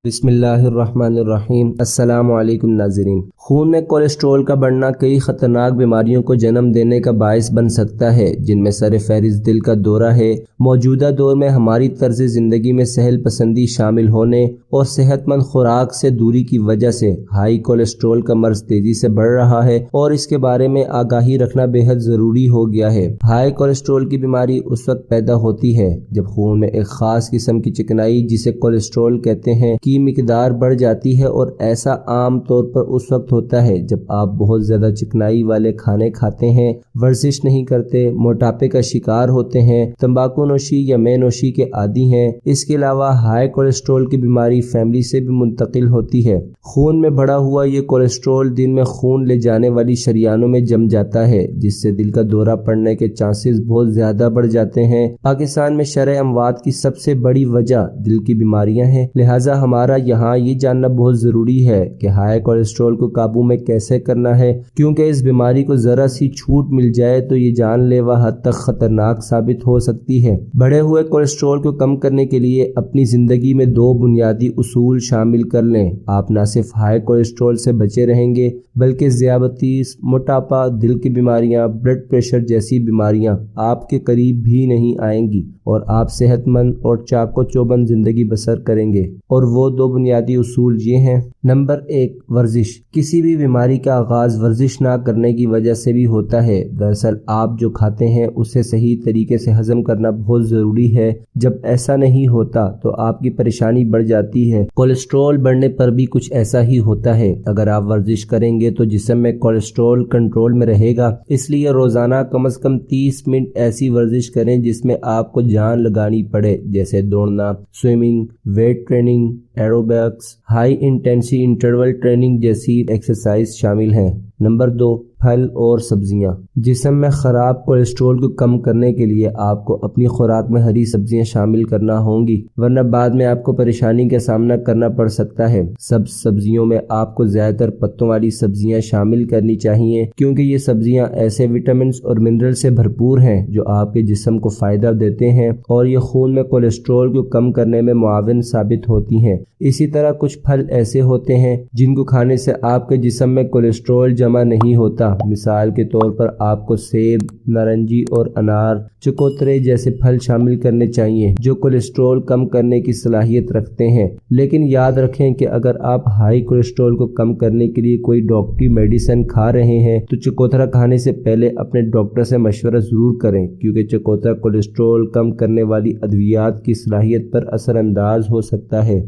بسم اللہ الرحمن الرحیم۔ السلام علیکم ناظرین۔ خون میں کولیسٹرول کا بڑھنا کئی خطرناک بیماریوں کو جنم دینے کا باعث بن سکتا ہے، جن میں سر فہرست دل کا دورہ ہے۔ موجودہ دور میں ہماری طرز زندگی میں سہل پسندی شامل ہونے اور صحت مند خوراک سے دوری کی وجہ سے ہائی کولیسٹرول کا مرض تیزی سے بڑھ رہا ہے اور اس کے بارے میں آگاہی رکھنا بے حد ضروری ہو گیا ہے۔ ہائی کولیسٹرول کی بیماری اس وقت پیدا ہوتی ہے جب خون میں ایک خاص قسم کی چکنائی، جسے کولیسٹرول کہتے ہیں، کی مقدار بڑھ جاتی ہے، اور ایسا عام طور پر اس وقت ہوتا ہے جب آپ بہت زیادہ چکنائی والے کھانے کھاتے ہیں، ورزش نہیں کرتے، موٹاپے کا شکار ہوتے ہیں، تمباکو نوشی یا مے نوشی کے عادی ہیں۔ اس کے علاوہ ہائی کولیسٹرول کی بیماری فیملی سے بھی منتقل ہوتی ہے۔ خون میں بڑھا ہوا یہ کولیسٹرول دن میں خون لے جانے والی شریانوں میں جم جاتا ہے، جس سے دل کا دورہ پڑنے کے چانسز بہت زیادہ بڑھ جاتے ہیں۔ پاکستان میں شرح اموات کی سب سے بڑی وجہ دل کی بیماریاں ہیں، لہٰذا ہمارا یہاں یہ جاننا بہت ضروری ہے کہ ہائی کولیسٹرول کو قابو میں کیسے کرنا ہے، کیونکہ اس بیماری کو ذرا سی چھوٹ مل جائے تو یہ جان لیوا حد تک خطرناک ثابت ہو سکتی ہے۔ بڑھے ہوئے کولیسٹرول کو کم کرنے کے لیے اپنی زندگی میں 2 بنیادی اصول شامل کر لیں۔ آپ نہ صرف ہائی کولیسٹرول سے بچے رہیں گے بلکہ ذیابیطس، موٹاپا، دل کی بیماریاں، بلڈ پریشر جیسی بیماریاں آپ کے قریب بھی نہیں آئیں گی اور آپ صحت مند اور چاق و چوبند زندگی بسر کریں گے۔ اور وہ 2 بنیادی اصول یہ ہیں۔ نمبر 1، ورزش۔ کسی بھی بیماری کا آغاز ورزش نہ کرنے کی وجہ سے بھی ہوتا ہے۔ دراصل آپ جو کھاتے ہیں اسے صحیح طریقے سے ہضم کرنا بہت ضروری ہے۔ جب ایسا نہیں ہوتا تو آپ کی پریشانی بڑھ جاتی ہے۔ کولیسٹرول بڑھنے پر بھی کچھ ایسا ہی ہوتا ہے۔ اگر آپ ورزش کریں گے تو جسم میں کولیسٹرول کنٹرول میں رہے گا، اس لیے روزانہ کم از کم 30 منٹ ایسی ورزش کریں جس میں آپ کو جان لگانی پڑے، جیسے دوڑنا، swimming, weight training, aerobics, high intensity interval training جیسی ایکسرسائز شامل ہیں۔ نمبر 2، پھل اور سبزیاں۔ جسم میں خراب کولیسٹرول کو کم کرنے کے لیے آپ کو اپنی خوراک میں ہری سبزیاں شامل کرنا ہوں گی، ورنہ بعد میں آپ کو پریشانی کا سامنا کرنا پڑ سکتا ہے۔ سبز سبزیوں میں آپ کو زیادہ تر پتوں والی سبزیاں شامل کرنی چاہیے، کیونکہ یہ سبزیاں ایسے وٹامنز اور منرل سے بھرپور ہیں جو آپ کے جسم کو فائدہ دیتے ہیں اور یہ خون میں کولیسٹرول کو کم کرنے میں معاون ثابت ہوتی ہیں۔ اسی طرح کچھ پھل ایسے ہوتے ہیں جن کو کھانے سے آپ کے جسم میں کولیسٹرول جمع نہیں ہوتا۔ مثال کے طور پر آپ کو سیب، نارنجی اور انار، چکوترے جیسے پھل شامل کرنے چاہیے جو کولیسٹرول کم کرنے کی صلاحیت رکھتے ہیں۔ لیکن یاد رکھیں کہ اگر آپ ہائی کولیسٹرول کو کم کرنے کے لیے کوئی ڈاکٹری میڈیسن کھا رہے ہیں تو چکوترا کھانے سے پہلے اپنے ڈاکٹر سے مشورہ ضرور کریں، کیونکہ چکوترا کولیسٹرول کم کرنے والی ادویات کی صلاحیت پر اثر انداز ہو سکتا ہے۔